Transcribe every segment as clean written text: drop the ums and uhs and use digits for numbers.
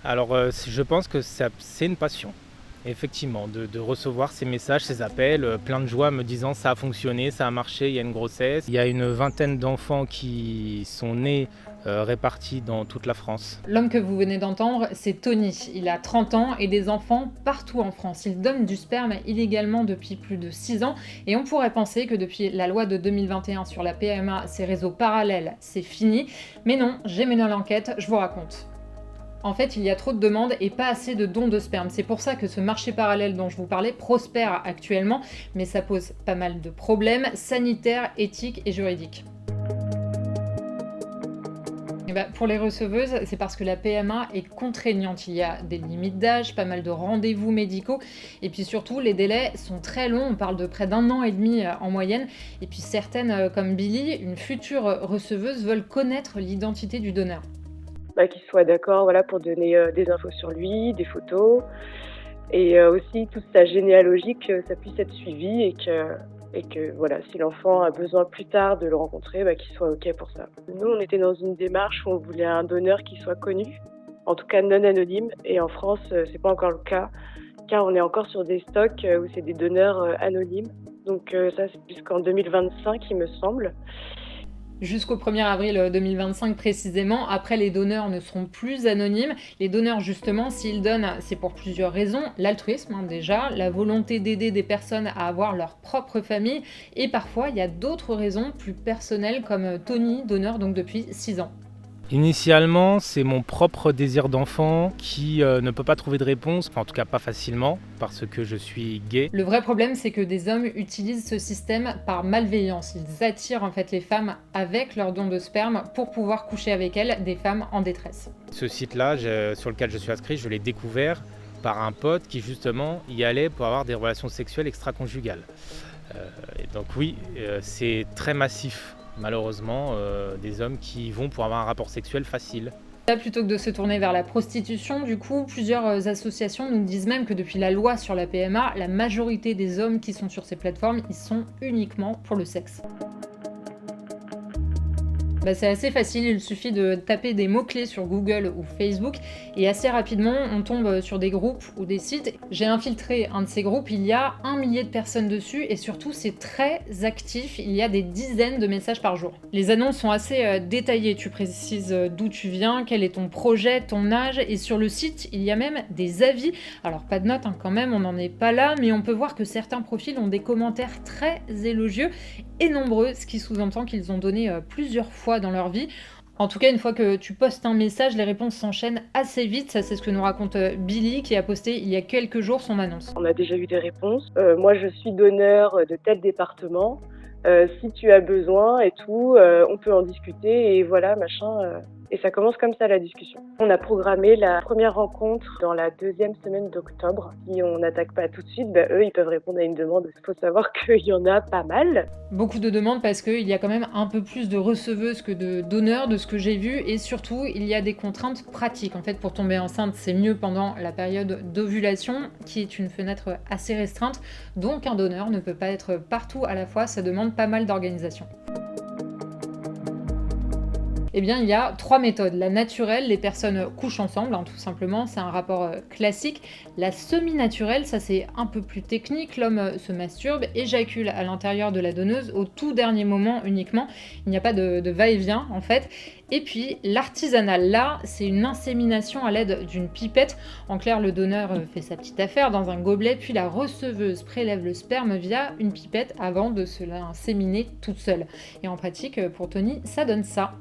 Alors, je pense que c'est une passion, effectivement, de recevoir ces messages, ces appels, plein de joie me disant: «Ça a fonctionné, ça a marché, il y a une grossesse». Il y a une vingtaine d'enfants qui sont nés, répartis dans toute la France. L'homme que vous venez d'entendre, c'est Tony. Il a 30 ans et des enfants partout en France. Il donne du sperme illégalement depuis plus de 6 ans et on pourrait penser que depuis la loi de 2021 sur la PMA, ces réseaux parallèles, c'est fini. Mais non, j'ai mené l'enquête, je vous raconte. En fait, il y a trop de demandes et pas assez de dons de sperme. C'est pour ça que ce marché parallèle dont je vous parlais prospère actuellement, mais ça pose pas mal de problèmes sanitaires, éthiques et juridiques. Eh ben, pour les receveuses, c'est parce que la PMA est contraignante. Il y a des limites d'âge, pas mal de rendez-vous médicaux, et puis surtout, les délais sont très longs. On parle de près d'un an et demi en moyenne. Et puis certaines, comme Billy, une future receveuse, veulent connaître l'identité du donneur. Qu'il soit d'accord, voilà, pour donner, des infos sur lui, des photos et aussi toute sa généalogie, que ça puisse être suivi et que voilà, si l'enfant a besoin plus tard de le rencontrer, qu'il soit OK pour ça. Nous, on était dans une démarche où on voulait un donneur qui soit connu, en tout cas non anonyme, et en France, c'est pas encore le cas, car on est encore sur des stocks, où c'est des donneurs, anonymes. Donc ça, c'est jusqu'en 2025, il me semble. Jusqu'au 1er avril 2025 précisément. Après, les donneurs ne seront plus anonymes. Les donneurs, justement, s'ils donnent, c'est pour plusieurs raisons. L'altruisme, déjà, la volonté d'aider des personnes à avoir leur propre famille. Et parfois, il y a d'autres raisons plus personnelles, comme Tony, donneur donc depuis 6 ans. Initialement, c'est mon propre désir d'enfant qui ne peut pas trouver de réponse, enfin, en tout cas pas facilement, parce que je suis gay. Le vrai problème, c'est que des hommes utilisent ce système par malveillance. Ils attirent en fait les femmes avec leur don de sperme pour pouvoir coucher avec elles, des femmes en détresse. Ce site-là, sur lequel je suis inscrit, je l'ai découvert par un pote qui justement y allait pour avoir des relations sexuelles extra-conjugales. Et donc oui, c'est très massif, malheureusement, des hommes qui y vont pour avoir un rapport sexuel facile. Là, plutôt que de se tourner vers la prostitution, du coup, plusieurs associations nous disent même que depuis la loi sur la PMA, la majorité des hommes qui sont sur ces plateformes, ils sont uniquement pour le sexe. C'est assez facile, il suffit de taper des mots-clés sur Google ou Facebook et assez rapidement on tombe sur des groupes ou des sites. J'ai infiltré un de ces groupes, il y a 1 millier de personnes dessus et surtout c'est très actif, il y a des dizaines de messages par jour. Les annonces sont assez détaillées, tu précises d'où tu viens, quel est ton projet, ton âge et sur le site il y a même des avis. Alors pas de notes quand même, on n'en est pas là, mais on peut voir que certains profils ont des commentaires très élogieux et nombreux, ce qui sous-entend qu'ils ont donné plusieurs fois dans leur vie. En tout cas, une fois que tu postes un message, les réponses s'enchaînent assez vite. Ça, c'est ce que nous raconte Billy, qui a posté il y a quelques jours son annonce. On a déjà eu des réponses. Moi, je suis donneur de tel département. Si tu as besoin et tout, on peut en discuter et voilà, machin. Et ça commence comme ça la discussion. On a programmé la première rencontre dans la 2e semaine d'octobre. Si on n'attaque pas tout de suite, eux, ils peuvent répondre à une demande. Il faut savoir qu'il y en a pas mal. Beaucoup de demandes parce qu'il y a quand même un peu plus de receveuses que de donneurs de ce que j'ai vu et surtout, il y a des contraintes pratiques. En fait, pour tomber enceinte, c'est mieux pendant la période d'ovulation, qui est une fenêtre assez restreinte. Donc, un donneur ne peut pas être partout à la fois. Ça demande pas mal d'organisation. Eh bien, il y a 3 méthodes. La naturelle, les personnes couchent ensemble, tout simplement, c'est un rapport classique. La semi-naturelle, ça c'est un peu plus technique, l'homme se masturbe, éjacule à l'intérieur de la donneuse au tout dernier moment uniquement. Il n'y a pas de va-et-vient en fait. Et puis l'artisanale, là, c'est une insémination à l'aide d'une pipette. En clair, le donneur fait sa petite affaire dans un gobelet, puis la receveuse prélève le sperme via une pipette avant de se l'inséminer toute seule. Et en pratique, pour Tony, ça donne ça.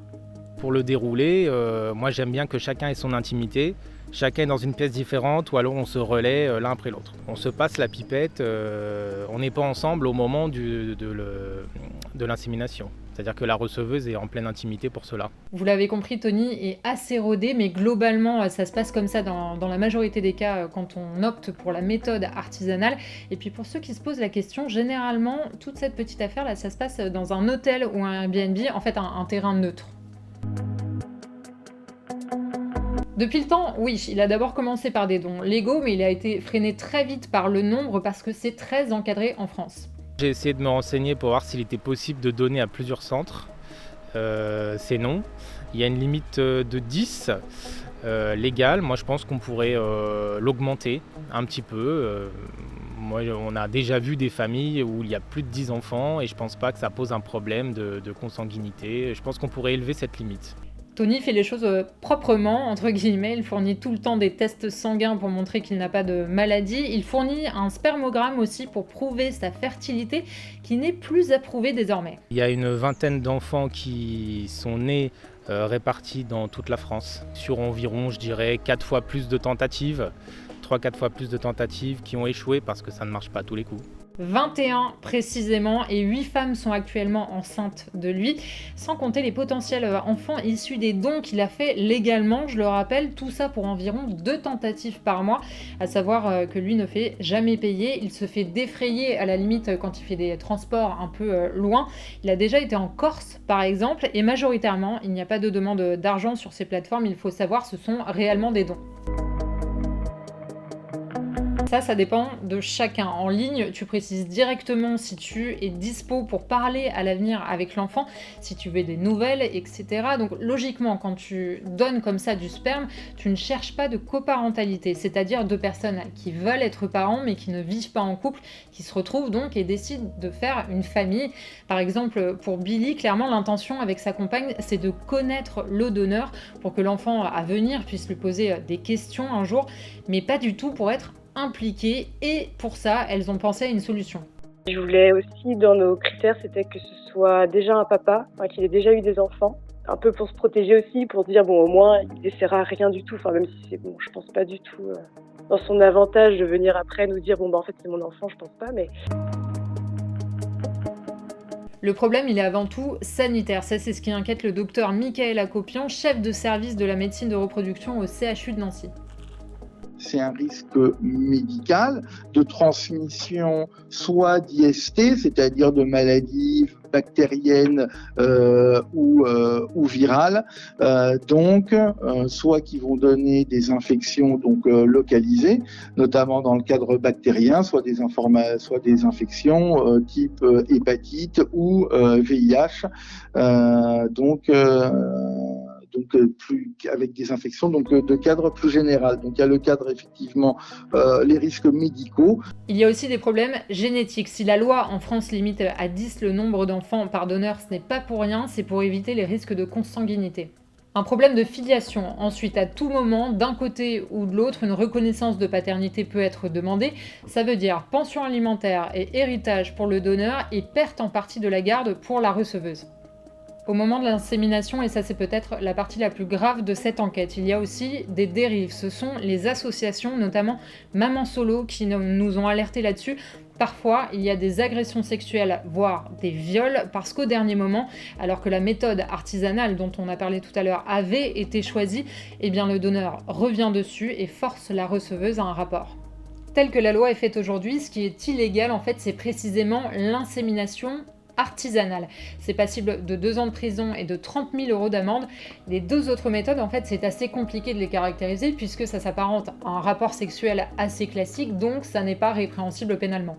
Pour le dérouler, moi j'aime bien que chacun ait son intimité, chacun est dans une pièce différente ou alors on se relaie l'un après l'autre. On se passe la pipette, on n'est pas ensemble au moment de l'insémination. C'est-à-dire que la receveuse est en pleine intimité pour cela. Vous l'avez compris, Tony est assez rodé, mais globalement, ça se passe comme ça dans la majorité des cas quand on opte pour la méthode artisanale. Et puis pour ceux qui se posent la question, généralement, toute cette petite affaire-là, ça se passe dans un hôtel ou un Airbnb, en fait un terrain neutre. Depuis le temps, oui, il a d'abord commencé par des dons légaux, mais il a été freiné très vite par le nombre parce que c'est très encadré en France. J'ai essayé de me renseigner pour voir s'il était possible de donner à plusieurs centres. C'est non. Il y a une limite de 10. légal, moi je pense qu'on pourrait l'augmenter un petit peu. Moi, on a déjà vu des familles où il y a plus de 10 enfants et je pense pas que ça pose un problème de consanguinité. Je pense qu'on pourrait élever cette limite. Tony fait les choses proprement, entre guillemets. Il fournit tout le temps des tests sanguins pour montrer qu'il n'a pas de maladie. Il fournit un spermogramme aussi pour prouver sa fertilité, qui n'est plus approuvée désormais. Il y a une vingtaine d'enfants qui sont nés répartis dans toute la France, sur environ, je dirais, 4 fois plus de tentatives, 3-4 fois plus de tentatives qui ont échoué parce que ça ne marche pas à tous les coups. 21 précisément, et 8 femmes sont actuellement enceintes de lui, sans compter les potentiels enfants issus des dons qu'il a fait légalement, je le rappelle, tout ça pour environ 2 tentatives par mois, à savoir que lui ne fait jamais payer, il se fait défrayer à la limite quand il fait des transports un peu loin. Il a déjà été en Corse par exemple, et majoritairement il n'y a pas de demande d'argent sur ces plateformes, il faut savoir, ce sont réellement des dons. Ça dépend de chacun. En ligne, tu précises directement si tu es dispo pour parler à l'avenir avec l'enfant, si tu veux des nouvelles, etc. Donc logiquement, quand tu donnes comme ça du sperme, tu ne cherches pas de coparentalité, c'est-à-dire 2 personnes qui veulent être parents mais qui ne vivent pas en couple, qui se retrouvent donc et décident de faire une famille. Par exemple, pour Billy, clairement l'intention avec sa compagne, c'est de connaître le donneur pour que l'enfant à venir puisse lui poser des questions un jour, mais pas du tout pour être impliquées, et pour ça, elles ont pensé à une solution. Je voulais aussi, dans nos critères, c'était que ce soit déjà un papa, qu'il ait déjà eu des enfants, un peu pour se protéger aussi, pour dire, bon, au moins, il n'essaiera rien du tout, même si c'est bon, je pense pas du tout dans son avantage de venir après nous dire, bon, en fait, c'est mon enfant, je pense pas, mais... Le problème, il est avant tout sanitaire. Ça, c'est ce qui inquiète le docteur Michael Acopian, chef de service de la médecine de reproduction au CHU de Nancy. C'est un risque médical de transmission soit d'IST, c'est-à-dire de maladies bactériennes ou virales, soit qui vont donner des infections localisées, notamment dans le cadre bactérien, soit des infections type hépatite ou VIH. Plus avec des infections de cadre plus général. Donc il y a le cadre effectivement les risques médicaux. Il y a aussi des problèmes génétiques. Si la loi en France limite à 10 le nombre d'enfants par donneur, ce n'est pas pour rien, c'est pour éviter les risques de consanguinité. Un problème de filiation. Ensuite, à tout moment, d'un côté ou de l'autre, une reconnaissance de paternité peut être demandée. Ça veut dire pension alimentaire et héritage pour le donneur et perte en partie de la garde pour la receveuse. Au moment de l'insémination, et ça c'est peut-être la partie la plus grave de cette enquête, il y a aussi des dérives. Ce sont les associations, notamment Maman Solo, qui nous ont alertés là-dessus. Parfois, il y a des agressions sexuelles, voire des viols, parce qu'au dernier moment, alors que la méthode artisanale dont on a parlé tout à l'heure avait été choisie, eh bien le donneur revient dessus et force la receveuse à un rapport. Tel que la loi est faite aujourd'hui, ce qui est illégal en fait, c'est précisément l'insémination artisanale. C'est passible de 2 ans de prison et de 30 000 € d'amende. Les 2 autres méthodes, en fait, c'est assez compliqué de les caractériser puisque ça s'apparente à un rapport sexuel assez classique, donc ça n'est pas répréhensible pénalement.